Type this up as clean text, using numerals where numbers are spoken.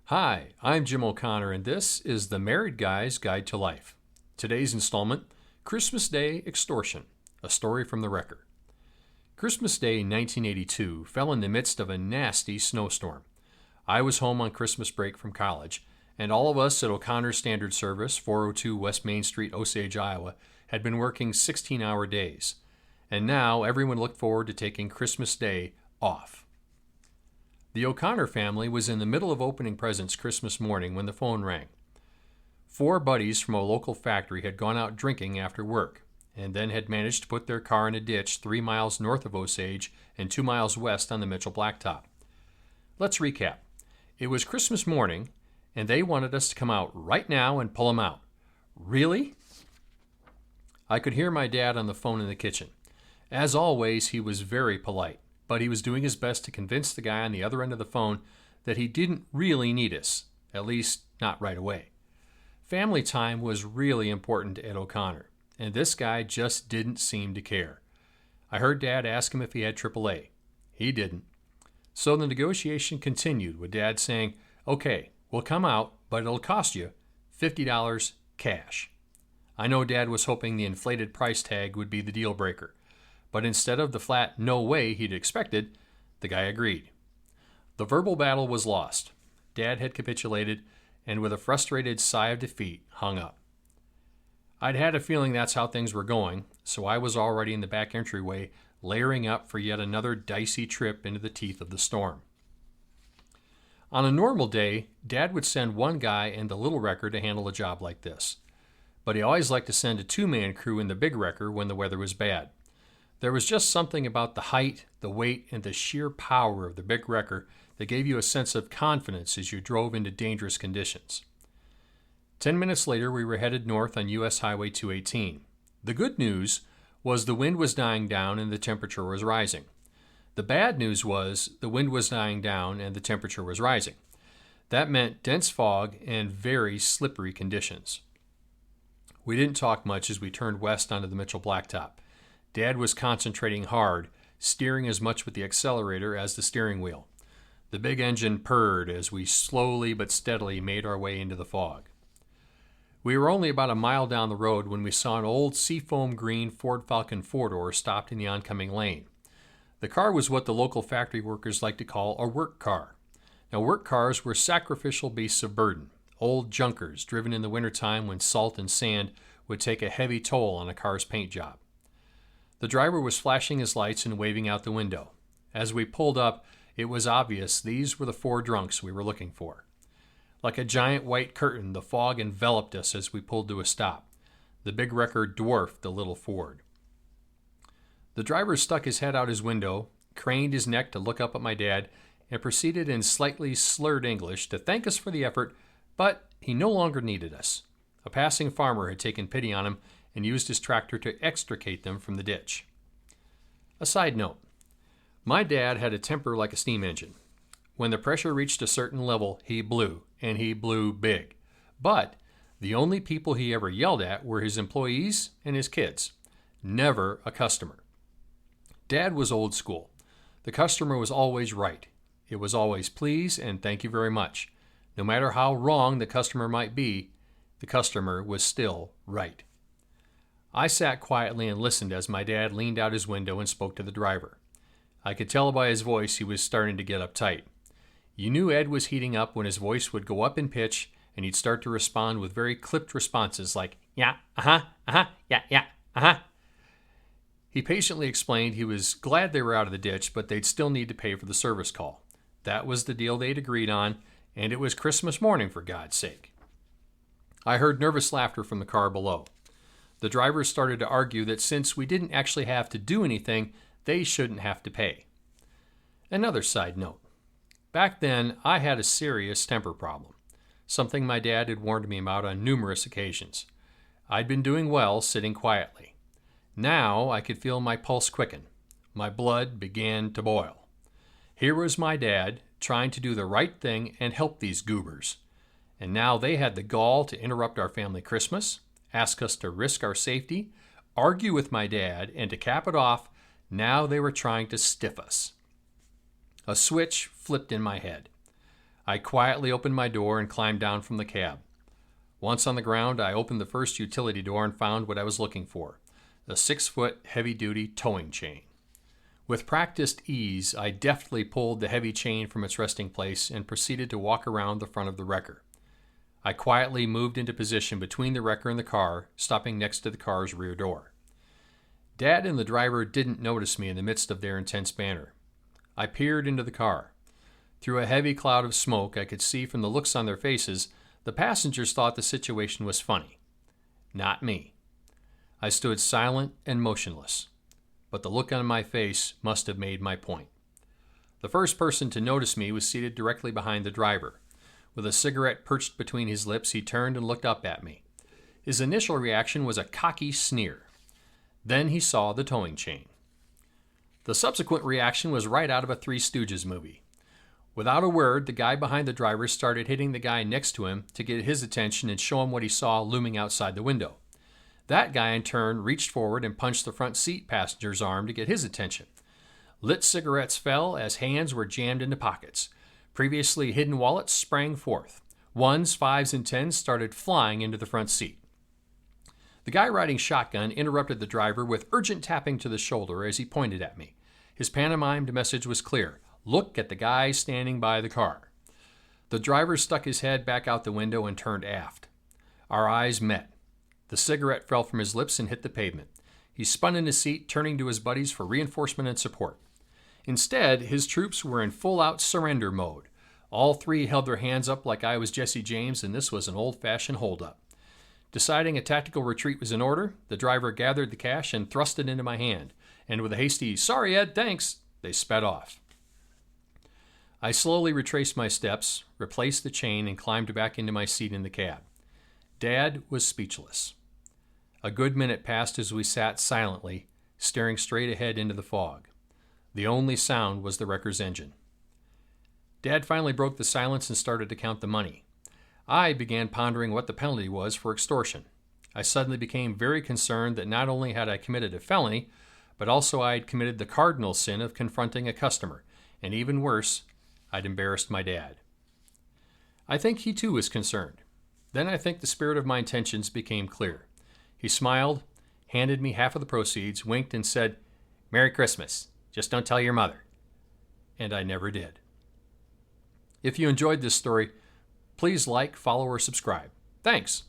Hi, I'm Jim O'Connor, and this is the Married Guy's Guide to Life. Today's installment, Christmas Day Extortion, a story from the wrecker. Christmas Day 1982 fell in the midst of a nasty snowstorm. I was home on Christmas break from college, and all of us at O'Connor Standard Service, 402 West Main Street, Osage, Iowa, had been working 16-hour days. And now everyone looked forward to taking Christmas Day off. The O'Connor family was in the middle of opening presents Christmas morning when the phone rang. 4 buddies from a local factory had gone out drinking after work, and then had managed to put their car in a ditch 3 miles north of Osage and 2 miles west on the Mitchell Blacktop. Let's recap. It was Christmas morning, and they wanted us to come out right now and pull them out. Really? I could hear my dad on the phone in the kitchen. As always, he was very polite, but he was doing his best to convince the guy on the other end of the phone that he didn't really need us, at least not right away. Family time was really important at O'Connor, and this guy just didn't seem to care. I heard Dad ask him if he had AAA. He didn't. So the negotiation continued with Dad saying, "Okay, we'll come out, but it'll cost you $50 cash." I know Dad was hoping the inflated price tag would be the deal breaker. But instead of the flat no way he'd expected, the guy agreed. The verbal battle was lost. Dad had capitulated, and with a frustrated sigh of defeat, hung up. I'd had a feeling that's how things were going, so I was already in the back entryway, layering up for yet another dicey trip into the teeth of the storm. On a normal day, Dad would send one guy and the little wrecker to handle a job like this. But he always liked to send a 2-man crew in the big wrecker when the weather was bad. There was just something about the height, the weight, and the sheer power of the big wrecker that gave you a sense of confidence as you drove into dangerous conditions. 10 minutes later, we were headed north on U.S. Highway 218. The good news was the wind was dying down and the temperature was rising. The bad news was the wind was dying down and the temperature was rising. That meant dense fog and very slippery conditions. We didn't talk much as we turned west onto the Mitchell Blacktop. Dad was concentrating hard, steering as much with the accelerator as the steering wheel. The big engine purred as we slowly but steadily made our way into the fog. We were only about a mile down the road when we saw an old seafoam green Ford Falcon 4-door stopped in the oncoming lane. The car was what the local factory workers like to call a work car. Now, work cars were sacrificial beasts of burden, old junkers driven in the wintertime when salt and sand would take a heavy toll on a car's paint job. The driver was flashing his lights and waving out the window. As we pulled up, it was obvious these were the 4 drunks we were looking for. Like a giant white curtain, the fog enveloped us as we pulled to a stop. The big wrecker dwarfed the little Ford. The driver stuck his head out his window, craned his neck to look up at my dad, and proceeded in slightly slurred English to thank us for the effort, but he no longer needed us. A passing farmer had taken pity on him and used his tractor to extricate them from the ditch. A side note. My dad had a temper like a steam engine. When the pressure reached a certain level, he blew, and he blew big. But the only people he ever yelled at were his employees and his kids. Never a customer. Dad was old school. The customer was always right. It was always please and thank you very much. No matter how wrong the customer might be, the customer was still right. I sat quietly and listened as my dad leaned out his window and spoke to the driver. I could tell by his voice he was starting to get uptight. You knew Ed was heating up when his voice would go up in pitch and he'd start to respond with very clipped responses like, yeah, yeah. He patiently explained he was glad they were out of the ditch, but they'd still need to pay for the service call. That was the deal they'd agreed on, and it was Christmas morning, for God's sake. I heard nervous laughter from the car below. The drivers started to argue that since we didn't actually have to do anything, they shouldn't have to pay. Another side note. Back then, I had a serious temper problem, something my dad had warned me about on numerous occasions. I'd been doing well sitting quietly. Now I could feel my pulse quicken. My blood began to boil. Here was my dad trying to do the right thing and help these goobers. And now they had the gall to interrupt our family Christmas, ask us to risk our safety, argue with my dad, and to cap it off, now they were trying to stiff us. A switch flipped in my head. I quietly opened my door and climbed down from the cab. Once on the ground, I opened the first utility door and found what I was looking for, a 6-foot heavy-duty towing chain. With practiced ease, I deftly pulled the heavy chain from its resting place and proceeded to walk around the front of the wrecker. I quietly moved into position between the wrecker and the car, stopping next to the car's rear door. Dad and the driver didn't notice me in the midst of their intense banter. I peered into the car. Through a heavy cloud of smoke, I could see from the looks on their faces the passengers thought the situation was funny. Not me. I stood silent and motionless, but the look on my face must have made my point. The first person to notice me was seated directly behind the driver. With a cigarette perched between his lips, he turned and looked up at me. His initial reaction was a cocky sneer. Then he saw the towing chain. The subsequent reaction was right out of a Three Stooges movie. Without a word, the guy behind the driver started hitting the guy next to him to get his attention and show him what he saw looming outside the window. That guy, in turn, reached forward and punched the front seat passenger's arm to get his attention. Lit cigarettes fell as hands were jammed into pockets. Previously hidden wallets sprang forth. 1s, 5s, and 10s started flying into the front seat. The guy riding shotgun interrupted the driver with urgent tapping to the shoulder as he pointed at me. His pantomimed message was clear. Look at the guy standing by the car. The driver stuck his head back out the window and turned aft. Our eyes met. The cigarette fell from his lips and hit the pavement. He spun in his seat, turning to his buddies for reinforcement and support. Instead, his troops were in full-out surrender mode. All three held their hands up like I was Jesse James, and this was an old-fashioned hold-up. Deciding a tactical retreat was in order, the driver gathered the cash and thrust it into my hand, and with a hasty, "Sorry, Ed, thanks," they sped off. I slowly retraced my steps, replaced the chain, and climbed back into my seat in the cab. Dad was speechless. A good minute passed as we sat silently, staring straight ahead into the fog. The only sound was the wrecker's engine. Dad finally broke the silence and started to count the money. I began pondering what the penalty was for extortion. I suddenly became very concerned that not only had I committed a felony, but also I had committed the cardinal sin of confronting a customer, and even worse, I'd embarrassed my dad. I think he too was concerned. Then I think the spirit of my intentions became clear. He smiled, handed me half of the proceeds, winked, and said, "Merry Christmas. Just don't tell your mother." And I never did. If you enjoyed this story, please like, follow, or subscribe. Thanks.